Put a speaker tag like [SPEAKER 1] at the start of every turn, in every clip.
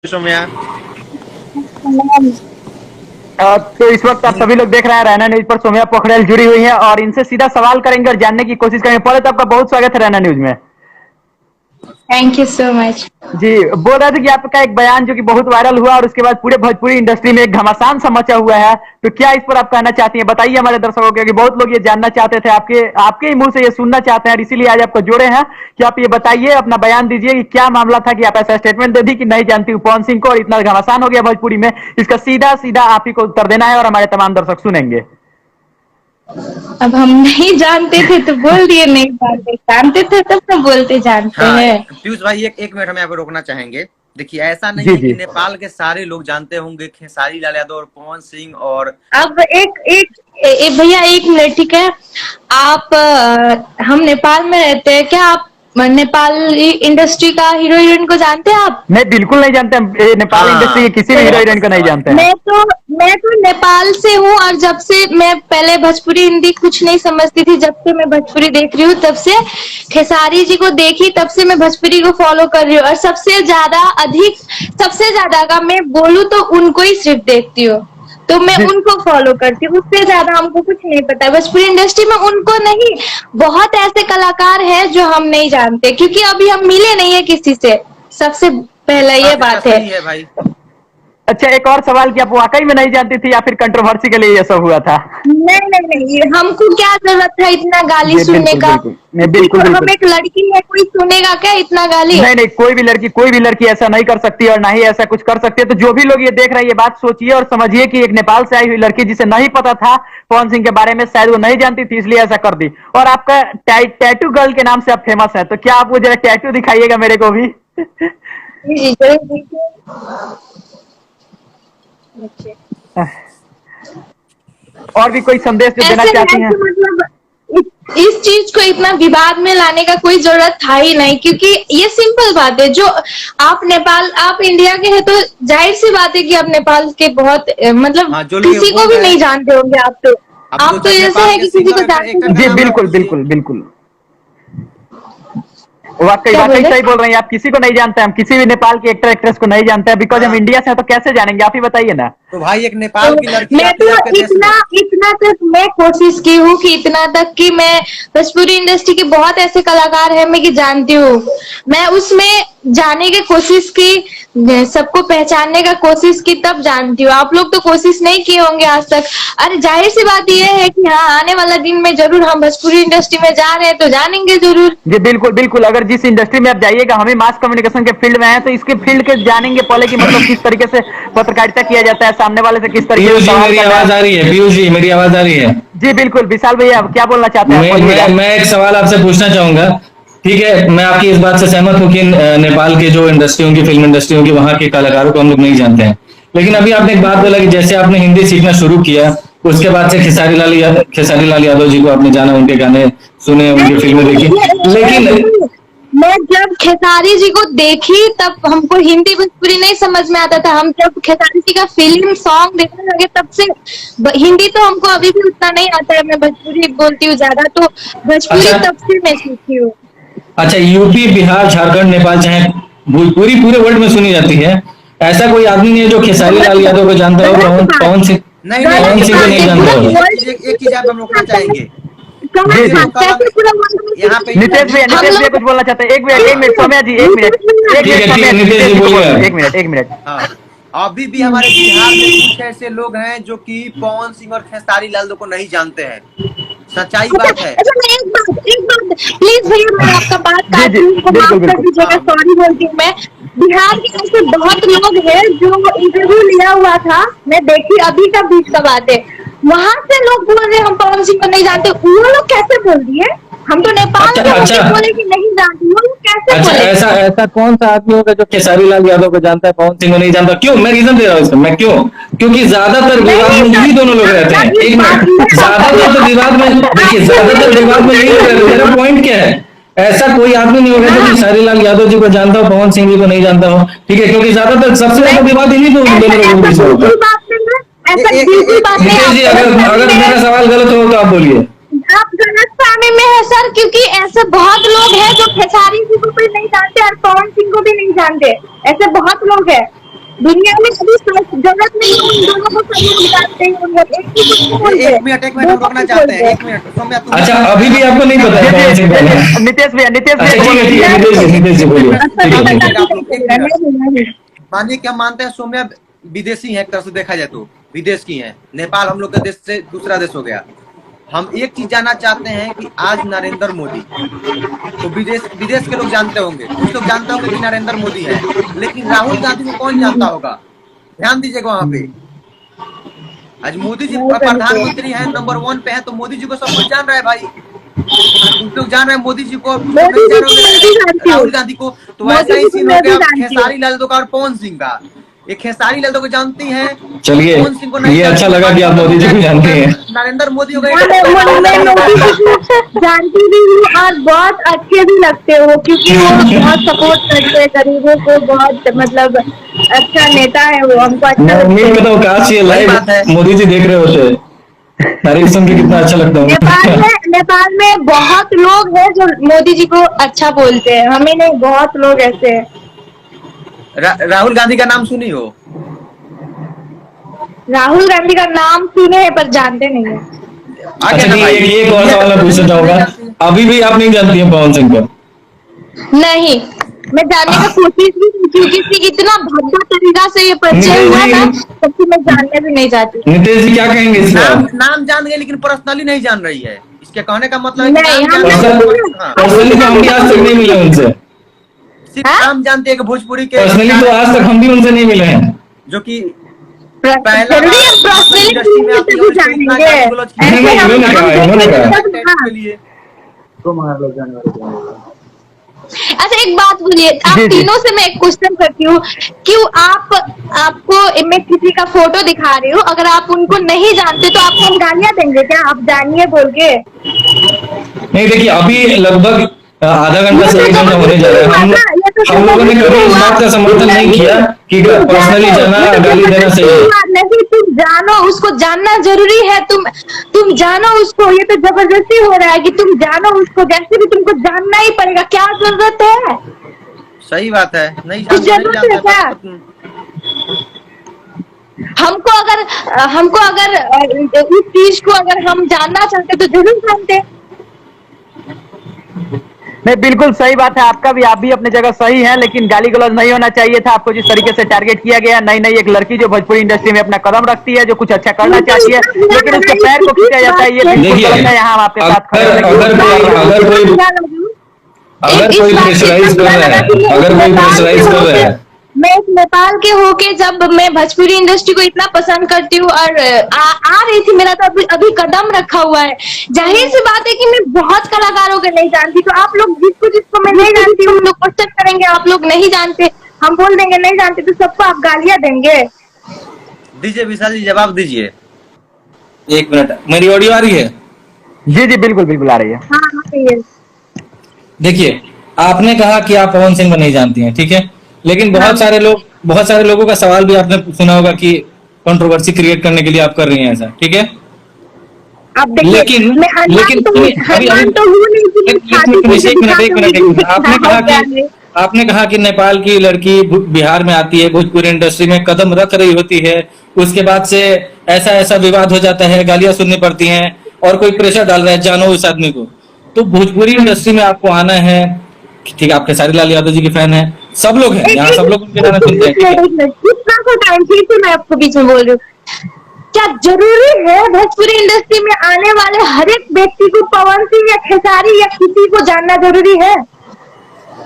[SPEAKER 1] सौम्या।
[SPEAKER 2] तो इस वक्त आप सभी लोग देख रहे हैं रैना न्यूज पर सौम्या पोखरेल जुड़ी हुई है और इनसे सीधा सवाल करेंगे और जानने की कोशिश करेंगे। पहले तो आपका बहुत स्वागत है रैना न्यूज में।
[SPEAKER 3] Thank you so much.
[SPEAKER 2] जी, बोल रहे थे कि आपका एक बयान जो कि बहुत वायरल हुआ और उसके बाद पूरे भोजपुरी इंडस्ट्री में एक घमासान सा मचा हुआ है, तो क्या इस पर आप कहना चाहती हैं? बताइए हमारे दर्शकों को, कि बहुत लोग ये जानना चाहते थे, आपके आपके ही मुंह से ये सुनना चाहते हैं, और इसीलिए आज आपको जोड़े हैं कि आप ये बताइए, अपना बयान दीजिए कि क्या मामला था कि आप ऐसा स्टेटमेंट दे दी कि नहीं जानती हूँ पवन सिंह को, और इतना घमासान हो गया भोजपुरी में। इसका सीधा सीधा आप ही को उत्तर देना है और हमारे तमाम दर्शक सुनेंगे।
[SPEAKER 3] अब हम नहीं जानते थे तो बोल दिए नहीं जानते, जानते थे तब तो बोलते जानते
[SPEAKER 1] हाँ,
[SPEAKER 3] हैं।
[SPEAKER 1] पीयूष भाई एक मिनट हम यहाँ पे रोकना चाहेंगे। देखिए, ऐसा नहीं
[SPEAKER 2] जी
[SPEAKER 1] है
[SPEAKER 2] जी
[SPEAKER 1] कि नेपाल के सारे लोग जानते होंगे खेसारी लाल यादव और पवन सिंह और
[SPEAKER 3] अब भैया एक मिनट, ठीक है। आप हम नेपाल में रहते हैं, क्या आप नेपाली इंडस्ट्री का हीरो हीरोइन को जानते हैं आप?
[SPEAKER 2] नहीं, बिल्कुल नहीं जानते हम। नेपाल इंडस्ट्री के किसी भी हीरो हीरोइन को नहीं जानते हैं।
[SPEAKER 3] मैं तो नेपाल से हूँ, और जब से मैं पहले भोजपुरी हिंदी कुछ नहीं समझती थी, जब से मैं भोजपुरी देख रही हूँ तब से खेसारी जी को देखी, तब से मैं भोजपुरी को फॉलो कर रही हूँ। और सबसे ज्यादा अगर मैं बोलूँ तो उनको ही सिर्फ देखती हूँ, तो मैं उनको फॉलो करती हूँ। उससे ज्यादा हमको कुछ नहीं पता भोजपुरी इंडस्ट्री में। उनको नहीं, बहुत ऐसे कलाकार हैं जो हम नहीं जानते, क्योंकि अभी हम मिले नहीं है किसी से। सबसे पहला ये बात है।
[SPEAKER 1] सही है भाई।
[SPEAKER 2] अच्छा, एक और सवाल, कि आप वाकई में नहीं जानती थी या फिर कंट्रोवर्सी के लिए ये सब हुआ था?
[SPEAKER 3] नहीं, हमको क्या जरूरत है इतना गाली
[SPEAKER 2] जी,
[SPEAKER 3] सुनने
[SPEAKER 2] बिल्कुल
[SPEAKER 3] का?
[SPEAKER 2] बिल्कुल। नहीं, बिल्कुल
[SPEAKER 3] हम
[SPEAKER 2] बिल्कुल।
[SPEAKER 3] एक लड़की है, कोई सुनेगा क्या इतना गाली?
[SPEAKER 2] नहीं नहीं, कोई भी लड़की ऐसा नहीं कर सकती और ना ही ऐसा कुछ कर सकती है। तो जो भी लोग ये देख रहे हैं, ये बात सोचिए और समझिए कि एक नेपाल से आई हुई लड़की, जिसे नहीं पता था पवन सिंह के बारे में, शायद वो नहीं जानती थी इसलिए ऐसा कर दी। और आपका टैटू गर्ल के नाम से आप फेमस है, तो क्या आप वो जरा टैटू दिखाइएगा मेरे को भी?
[SPEAKER 3] जी, जरूर देखिए।
[SPEAKER 2] और भी कोई संदेश जो देना
[SPEAKER 3] ऐसे है
[SPEAKER 2] चाहती हैं?
[SPEAKER 3] कि मतलब इस चीज को इतना विवाद में लाने का कोई जरूरत था ही नहीं, क्योंकि ये सिंपल बात है। जो आप इंडिया के हैं, तो जाहिर सी बात है कि आप नेपाल के बहुत मतलब
[SPEAKER 1] हाँ, जो
[SPEAKER 3] किसी को भी नहीं जानते होंगे आप तो। आप तो ऐसे है कि किसी को जानते
[SPEAKER 2] जी, बिल्कुल बिल्कुल बिल्कुल। वाकई
[SPEAKER 3] क्या बोले?
[SPEAKER 2] सही बोल रही हैं आप। किसी को नहीं जानते, हम किसी भी नेपाल के एक्टर एक्ट्रेस को नहीं जानते हैं, बिकॉज हम इंडिया से हैं, तो कैसे जानेंगे? आप ही बताइए ना।
[SPEAKER 1] तो भाई, एक नेपाल की लड़की
[SPEAKER 3] मैं
[SPEAKER 1] आती है
[SPEAKER 3] तो
[SPEAKER 1] आपके देश में।
[SPEAKER 3] इतना तक मैं कोशिश की हूँ कि इतना तक कि मैं भोजपुरी इंडस्ट्री के बहुत ऐसे कलाकार हैं मैं कि जानती हूँ। मैं उसमें जाने की कोशिश की, सबको पहचानने का कोशिश की, तब जानती हूँ। आप लोग तो कोशिश नहीं किए होंगे आज तक। अरे जाहिर सी बात यह है कि हाँ, आने वाला दिन में जरूर हम भोजपुरी इंडस्ट्री में जा रहे हैं तो जानेंगे जरूर।
[SPEAKER 2] जी, बिल्कुल बिल्कुल। अगर जिस इंडस्ट्री में आप जाइएगा, हमें मास कम्युनिकेशन के फील्ड में है, तो इसके फील्ड के जानेंगे पहले कि मतलब किस तरीके से पत्रकारिता किया जाता है, सामने वाले से किस तरीके
[SPEAKER 4] पीयूष
[SPEAKER 2] से
[SPEAKER 4] जी,
[SPEAKER 2] सवाल
[SPEAKER 4] मेरी
[SPEAKER 2] करना
[SPEAKER 4] आवाज
[SPEAKER 2] है।
[SPEAKER 4] आ रही है? पीयूष जी, मेरी आवाज आ रही है?
[SPEAKER 2] जी बिल्कुल। विशाल भैया, क्या बोलना चाहते हैं आप? बोलिएगा।
[SPEAKER 4] मैं एक सवाल आपसे पूछना चाहूंगा। ठीक है, मैं आपकी इस बात से सहमत हूँ कि नेपाल के जो इंडस्ट्री होंगी, फिल्म इंडस्ट्री होंगी, वहां के कलाकारों को हम लोग नहीं जानते हैं। लेकिन अभी आपने एक बात बोला कि जैसे आपने हिंदी सीखना शुरू किया, उसके बाद से खेसारी लाल यादव जी को आपने जाना, उनके गाने सुने, उनकी फिल्में देखी। लेकिन
[SPEAKER 3] मैं जब खेसारी जी को देखी तब हमको हिंदी भोजपुरी नहीं समझ में आता था। हम जब खेसारी जी का फिल्म सॉन्ग देखने लगे तब से हिंदी तो हमको अभी भी उतना नहीं आता है। मैं भोजपुरी बोलती हूँ ज्यादा, तो भोजपुरी
[SPEAKER 4] अच्छा।
[SPEAKER 3] तब से मैं सीखी हूँ।
[SPEAKER 4] अच्छा, यूपी, बिहार, झारखंड, नेपाल, चाहे भोजपुरी पूरे वर्ल्ड में सुनी जाती है, ऐसा कोई आदमी नहीं है जो खेसारी लाल यादव को जानता हो, पवन सिंह
[SPEAKER 1] नहीं
[SPEAKER 4] पवन सिंह को नहीं जानता हो।
[SPEAKER 1] एक चीज आप हम रोकना चाहेंगे।
[SPEAKER 2] जी जी।
[SPEAKER 1] यहाँ पे
[SPEAKER 2] नितेश भैया कुछ बोलना चाहते हैं? एक मिनट सौम्या जी, एक मिनट
[SPEAKER 4] ठीक है,
[SPEAKER 2] सौम्या जी,
[SPEAKER 4] नितेश जी बोलिए।
[SPEAKER 2] एक मिनट।
[SPEAKER 1] हाँ, अभी भी हमारे बिहार में कुछ ऐसे लोग हैं जो कि पवन सिंह और खेसारी लाल को नहीं जानते हैं। सच्चाई बात है।
[SPEAKER 3] अच्छा, मैं एक बात प्लीज भैया, मैं आपका बात
[SPEAKER 2] जी जी, बिल्कुल
[SPEAKER 3] माफ कर दीजिएगा,
[SPEAKER 1] हाँ।
[SPEAKER 3] सॉरी बोलती हूँ मैं। बिहार के ऐसे बहुत लोग हैं जो इंटरव्यू लिया हुआ था, मैं देखी, अभी का बीच का बात है। वहां से लोग बोल रहे हम पवन सिंह को नहीं जानते। वो लोग कैसे बोल दिए? हम तो नेपाल के लोग बोले कि नहीं जानते, वो लोग कैसे
[SPEAKER 4] अच्छा,
[SPEAKER 3] बोले?
[SPEAKER 4] ऐसा कौन सा आदमी होगा जो खेसारी लाल यादव को जानता है, पवन सिंह को नहीं जानता? क्यों? मैं रीजन दे रहा हूँ इसका। मैं क्यों? क्योंकि ज्यादातर विवाद में यही दोनों लोग रहते हैं। एक मिनट, ज्यादातर तो विवाद में, देखिए, ज्यादातर विवाद में यही लोग रहते हैं। मेरा पॉइंट क्या है, ऐसा कोई आदमी नहीं होगा जो खेसारी लाल यादव जी को जानता हो, पवन सिंह जी को नहीं जानता हो। ठीक है, क्योंकि ज्यादातर सबसे ज्यादा विवाद इन्हीं दोनों लोगों के बीच में होता है। नितेश जी, अगर मेरा सवाल गलत हो तो आप बोलिए।
[SPEAKER 3] आप गलतफहमी में है सर, क्योंकि ऐसे बहुत लोग हैं जो खेसारी जी को भी नहीं जानते और पवन सिंह को भी नहीं जानते। ऐसे बहुत लोग हैं। दुनिया में अभी जरूरत नहीं है उन दोनों को सब लोग जानते हैं, उन लोग एक ही कुछ नहीं बोलते।
[SPEAKER 1] एक मिनट हम रोकना चाहते हैं, 1 मिनट सौम्या तुम।
[SPEAKER 4] अच्छा, अभी भी आपको नहीं पता है पवन सिंह कौन है?
[SPEAKER 2] नितेश भैया
[SPEAKER 4] अच्छा ठीक है नितेश जी बोलिए।
[SPEAKER 1] मानिए कि हम मानते हैं सौम्या विदेशी है, एक तरह से देखा जाए तो विदेश की है, नेपाल हम लोग के देश से दूसरा देश हो गया। हम एक चीज जानना चाहते हैं कि आज नरेंद्र मोदी तो विदेश के लोग जानते होंगे, कुछ लोग जानते होंगे कि नरेंद्र मोदी है, लेकिन राहुल गांधी को कौन जानता होगा? ध्यान दीजिएगा वहां पे। आज मोदी जी प्रधानमंत्री हैं, नंबर 1 पे है, तो मोदी जी को सब कुछ जान रहा है भाई। कुछ लोग जान रहे हैं मोदी जी को, राहुल गांधी को। तो वैसा ही सीन हो गया खेसारी लाल यादव का और पवन सिंह का। ये खेसारी लाल यादव को जानती हैं,
[SPEAKER 4] चलिए
[SPEAKER 1] पवन सिंह को नहीं।
[SPEAKER 4] ये अच्छा लगा कि आप मोदी जी को जानते हैं।
[SPEAKER 1] नरेंद्र मोदी हो गए,
[SPEAKER 3] मैं मोदी जी को जानती भी हूँ और बहुत अच्छे भी लगते हो, क्योंकि वो बहुत सपोर्ट करते हैं गरीबों को, बहुत मतलब अच्छा नेता है वो, हमको अच्छा
[SPEAKER 4] उम्मीद करता हूँ काश ये लाइव मोदी जी देख रहे होते, तारीफ सुन के कितना अच्छा लगता है।
[SPEAKER 3] नेपाल में बहुत लोग हैं जो मोदी जी को अच्छा बोलते हैं, हमें नहीं, बहुत लोग ऐसे हैं।
[SPEAKER 1] राहुल गांधी का नाम सुनी हो?
[SPEAKER 3] राहुल गांधी का नाम सुने हैं पर जानते नहीं है।
[SPEAKER 4] अच्छा एक और सवाल मैं पूछना चाहूंगा, अभी भी आप नहीं जानती हैं पवन सिंह को?
[SPEAKER 3] नहीं, मैं जानने का कोशिश भी नहीं की, क्योंकि इतना भद्दा तरीका से ये परिचय हुआ था, तब मैं जानने भी नहीं चाहती।
[SPEAKER 4] नितेश जी क्या कहेंगे इस पर?
[SPEAKER 1] नाम जान गए लेकिन पर्सनली नहीं जान रही है, इसके कहने का मतलब है
[SPEAKER 3] नहीं,
[SPEAKER 4] पर्सनली तो हम भी आज तक नहीं मिले उनसे,
[SPEAKER 1] सिर्फ नाम जानते हैं कि भोजपुरी के।
[SPEAKER 4] पर्सनली तो आज तक हम भी उनसे नहीं मिले हैं,
[SPEAKER 1] जो कि
[SPEAKER 3] पहला अच्छा एक बात बोलिए, आप तीनों से मैं एक क्वेश्चन करती हूँ, क्यों आपको मैं किसी का फोटो दिखा रही हूँ, अगर आप उनको नहीं जानते तो आपको हम गालियाँ देंगे क्या? आप जानिए बोल के।
[SPEAKER 4] नहीं देखिए, अभी लगभग आधा घंटा से 1 घंटा होने जा रहा है, हम लोगों ने कभी इस बात का समर्थन नहीं किया कि पर्सनली जाना गाली देना सही है।
[SPEAKER 3] नहीं, तुम जानो, उसको जानना जरूरी है, तुम जानो उसको, ये तो जबरदस्ती हो रहा है कि तुम जानो उसको, वैसे भी तुमको जानना ही पड़ेगा, क्या जरूरत है?
[SPEAKER 1] सही बात है, नहीं
[SPEAKER 3] जरूरत है क्या? हमको अगर उस चीज को अगर हम जानना चाहते तो जरूर जानते।
[SPEAKER 2] नहीं, बिल्कुल सही बात है आपका भी, आप भी अपने जगह सही है, लेकिन गाली गलौज नहीं होना चाहिए था। आपको जिस तरीके से टारगेट किया गया, नई एक लड़की जो भोजपुरी इंडस्ट्री में अपना कदम रखती है, जो कुछ अच्छा करना चाहती है, लेकिन उसके पैर को खींचा जाता है, ये बिल्कुल गलत है। यहाँ हम आपके साथ खड़े हैं।
[SPEAKER 4] अगर कोई प्रेशराइज कर रहा है,
[SPEAKER 3] मैं नेपाल के होके जब मैं भोजपुरी इंडस्ट्री को इतना पसंद करती हूँ और आ रही थी, मेरा तो अभी कदम रखा हुआ है, जाहिर सी बात है कि मैं बहुत कलाकारों को नहीं जानती, तो आप लोग जिसको मैं नहीं जानती हम लोग क्वेश्चन करेंगे, आप लोग नहीं जानते, हम बोल देंगे नहीं जानते, तो सबको आप गालियां देंगे।
[SPEAKER 1] दीजिए विशाल जी जवाब दीजिए।
[SPEAKER 4] 1 मिनट, मेरी ऑडियो आ रही है?
[SPEAKER 2] जी बिल्कुल आ रही है।
[SPEAKER 3] हाँ आ रही है।
[SPEAKER 4] देखिए, आपने कहा कि आप पवन सिंह को नहीं जानती हैं, ठीक है, लेकिन बहुत सारे लोगों का सवाल भी आपने सुना होगा कि कंट्रोवर्सी क्रिएट करने के लिए आप कर रही हैं ऐसा, ठीक है? लेकिन आपने कहा कि नेपाल की लड़की बिहार में आती है, भोजपुरी इंडस्ट्री में कदम रख रही होती है, उसके बाद से ऐसा विवाद हो जाता है, गालियां सुननी पड़ती हैं और कोई प्रेशर डाल रहा है जानो उस आदमी को। तो भोजपुरी इंडस्ट्री में आपको आना है, ठीक है, आप खेसारी लाल यादव जी के फैन हैं, सब लोग हैं यहाँ, सब लोग उनके गाना सुनते हैं।
[SPEAKER 3] मैं आपको बीच में बोल रही हूँ, क्या जरूरी है भोजपुरी इंडस्ट्री में आने वाले हर एक व्यक्ति को पवन सिंह या खेसारी या किसी को जानना जरूरी है?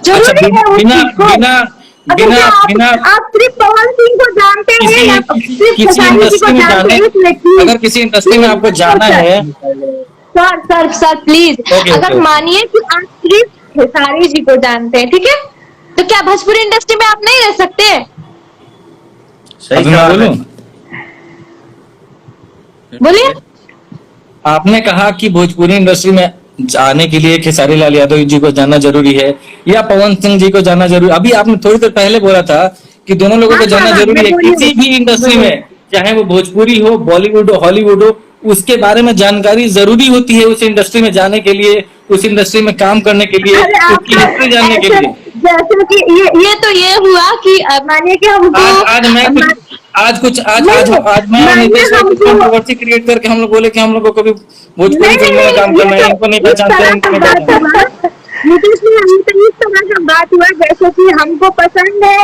[SPEAKER 3] जरूरी है उस चीज को? आप सिर्फ पवन सिंह को जानते हैं या सिर्फ खेसारी जी को जानते हैं?
[SPEAKER 4] अगर किसी इंडस्ट्री में आपको जाना है,
[SPEAKER 3] सर प्लीज, अगर मानिए कि आप सिर्फ खेसारी जी को जानते हैं, ठीक है, तो क्या भोजपुरी इंडस्ट्री में आप नहीं रह सकते?
[SPEAKER 1] सही
[SPEAKER 3] बोलिए।
[SPEAKER 4] आपने कहा कि भोजपुरी इंडस्ट्री में जाने के लिए खेसारी लाल यादव जी को जानना जरूरी है या पवन सिंह जी को जानना जरूरी? अभी आपने थोड़ी देर पहले बोला था कि दोनों लोगों को जानना जरूरी है। किसी भी इंडस्ट्री में, चाहे वो भोजपुरी हो, बॉलीवुड हो, हॉलीवुड हो, उसके बारे में जानकारी जरूरी होती है उस इंडस्ट्री में जाने के लिए, उस इंडस्ट्री में काम करने के लिए, उसकी हिस्ट्री जानने के लिए।
[SPEAKER 3] जैसे कि ये तो ये हुआ कि मानिए कि हमको
[SPEAKER 4] आज मैं और नितेश भाई कुछ कंट्रोवर्सी क्रिएट करके हम लोग बोले कि हम लोग को कभी भोजपुरी फिल्मों में काम करना है, इनको नहीं पहचानते हैं, इनको नहीं पहचानते।
[SPEAKER 3] नीतीश जी, हम तो इस तरह का बात हुआ जैसे कि हमको पसंद है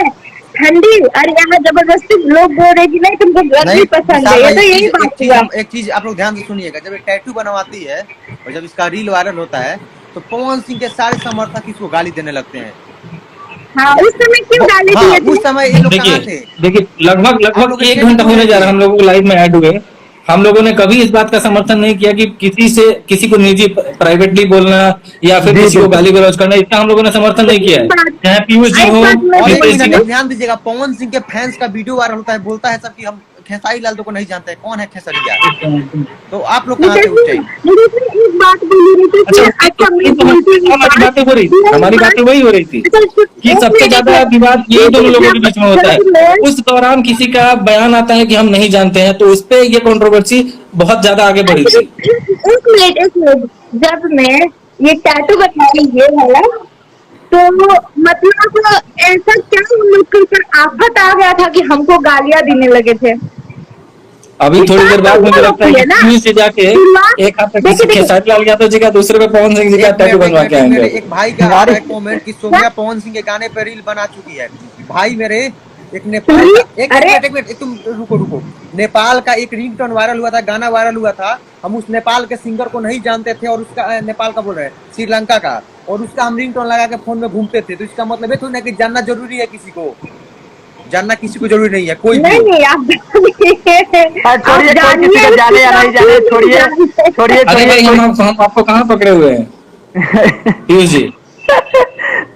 [SPEAKER 3] ठंडी और यहाँ जबरदस्ती लोग बोल रहे कि नहीं तुमको गर्मी पसंद है, ये तो यही बात हुआ।
[SPEAKER 1] एक चीज आप लोग ध्यान से सुनिएगा, जब ये टैटू बनवाती है और जब इसका रील वायरल होता है तो पवन सिंह के सारे समर्थक इसको गाली देने लगते हैं।
[SPEAKER 3] हाँ, उस समय क्यों गाली दिए थे?
[SPEAKER 1] उस समय ये लोग कहाँ थे?
[SPEAKER 4] देखिए लगभग 1 घंटा होने जा रहा है हम लोगों को लाइव में ऐड हुए। हम लोगों ने कभी इस बात का समर्थन नहीं किया कि किसी को निजी प्राइवेटली बोलना या फिर किसी को गाली गलौज करना, इसका हम लोगों ने समर्थन नहीं किया है। चाहे पीयूष जी हो,
[SPEAKER 1] ध्यान दीजिएगा, पवन सिंह के फैंस का वीडियो वायरल होता है, बोलता है सब कि हम खेसारी लाल को नहीं जानते हैं, कौन है खेसारी? तो आप लोग कहाँ से उठे?
[SPEAKER 3] एक बात
[SPEAKER 4] हमारी बातें वही हो रही थी कि सबसे ज्यादा विवाद ये दोनों लोगों के बीच में होता है। उस दौरान किसी का बयान आता है कि हम नहीं जानते हैं, तो उस पे ये कंट्रोवर्सी बहुत ज्यादा आगे बढ़ी थी।
[SPEAKER 3] एक मिनट, जब मैं ये टैटू बताई ये वाला, तो मतलब ऐसा क्या हम लोग के ऊपर आफत आ गया था कि हमको गालियां देने लगे थे।
[SPEAKER 4] अभी थोड़ी देर बाद मुझे लगता है कि से जाके एक हाथ पे किसी खेसारी लाल यादव जी का, दूसरे पे पवन सिंह जी का टैटू बनवा के आएंगे।
[SPEAKER 1] एक भाई का आ रहा है कमेंट कि सोम्या पवन सिंह के गाने पे रील बना चुकी है। भाई मेरे एक नेपाल का एक मिनट तुम रुको, नेपाल का एक रिंगटोन वायरल हुआ था, गाना वायरल हुआ था, हम उस नेपाल के सिंगर को नहीं जानते थे और उसका नेपाल का बोल रहे हैं श्रीलंका का, और उसका हम रिंगटोन लगा के फोन में घूमते थे। तो इसका मतलब ये थोड़ी ना कि जानना जरूरी है, किसी को जानना किसी को जरूरी नहीं है। कोई नहीं
[SPEAKER 3] आप
[SPEAKER 2] छोड़िए, कोई किसी को जाने या नहीं जाने, छोड़िए।
[SPEAKER 4] अरे भाई हम आपको कहाँ पकड़े हुए हैं पीयूष जी?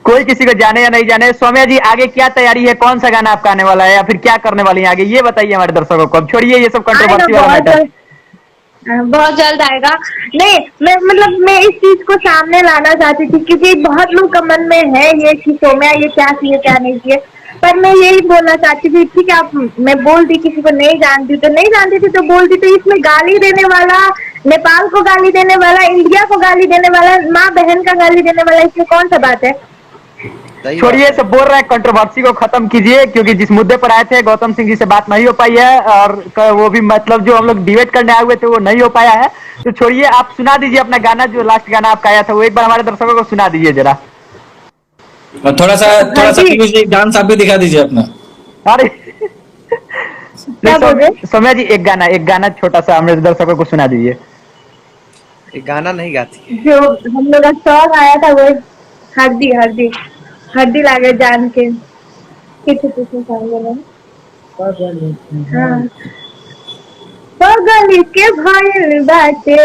[SPEAKER 2] कोई किसी को जाने या नहीं जाने। सौम्या जी, आगे क्या तैयारी है? कौन सा गाना आपका आने वाला है या फिर क्या करने वाली है आगे, ये बताइए हमारे दर्शकों को। अब छोड़िए ये सब कंट्रोवर्सी वाला मैटर,
[SPEAKER 3] बहुत जल्द आएगा। नहीं, मैं इस चीज को सामने लाना चाहती थी क्योंकि बहुत लोग का मन में है ये कि सोम्या ये क्या किए क्या नहीं किए, पर मैं यही बोलना चाहती थी, ठीक है, मैं बोल दी किसी को नहीं जानती तो बोल दी, तो इसमें गाली देने वाला, नेपाल को गाली देने वाला, इंडिया को गाली देने वाला, माँ बहन का गाली देने वाला, इसमें कौन सा बात है?
[SPEAKER 2] छोड़िए, सब बोल रहे हैं, कंट्रोवर्सी को खत्म कीजिए, क्योंकि जिस मुद्दे पर आए थे गौतम सिंह जी से बात नहीं हो पाई है और वो भी मतलब जो हम लोग डिबेट करने आए हुए थे वो नहीं हो पाया है। तो छोड़िए, आप सुना दीजिए अपना गाना, जो लास्ट गाना आपका आया था वो एक बार हमारे दर्शकों को सुना दीजिए जरा।
[SPEAKER 4] और थोड़ा सा डांस आप भी दिखा दीजिए अपना।
[SPEAKER 2] अरे सौम्या जी, एक गाना छोटा सा हमारे दर्शकों को सुना दीजिए।
[SPEAKER 1] एक गाना नहीं गाती, जो
[SPEAKER 3] हम लोग का सॉन्ग आया था वो हड्डी लागे जान के पागल के भइल बाटे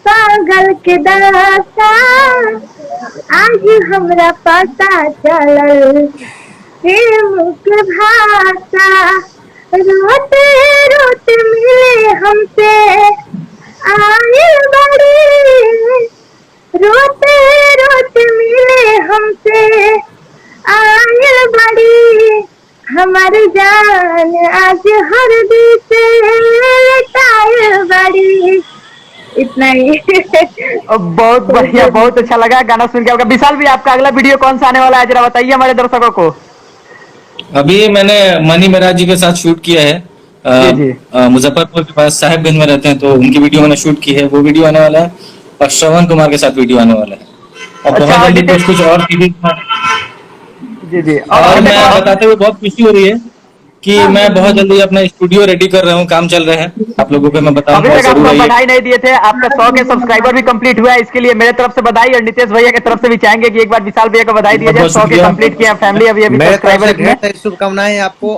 [SPEAKER 3] पागल के दासा, आज हमरा पता चलल प्रेम के भाषा, रोते रोते मिले हमसे आयल बड़ी, रोते रोते मिले हमसे आयल बड़ी, हमारी जान आज हर दी से लटायल बड़ी। इतना ही।
[SPEAKER 2] बहुत बढ़िया, बहुत अच्छा लगा गाना सुन के आपका। विशाल भी, आपका अगला वीडियो कौन सा आने वाला है, जरा बताइए हमारे दर्शकों को।
[SPEAKER 4] अभी मैंने मनी मेराज जी के साथ शूट किया है, मुजफ्फरपुर के पास साहेबगंज में रहते हैं, तो उनकी वीडियो मैंने शूट की है, वो वीडियो आने वाला है, और श्रवण कुमार के साथ वीडियो आने वाला है, और बहुत जल्दी कुछ और टीवी। जी। और मैं बताते हुए बहुत खुशी हो रही है कि मैं बहुत जल्दी अपना स्टूडियो रेडी कर रहा हूँ, काम चल रहे हैं, आप लोगों को मैं बताऊं।
[SPEAKER 2] अभी तक आपको बधाई नहीं दिए थे, आपका 100 के सब्सक्राइबर भी कंप्लीट हुआ है, इसके लिए मेरे तरफ से बधाई, और नितेश भैया की तरफ से भी चाहेंगे कि एक बार विशाल भैया को बधाई दिया जाए, 100 के कंप्लीट किया फैमिली। अभी सब्सक्राइबर,
[SPEAKER 1] शुभकामनाएं आपको।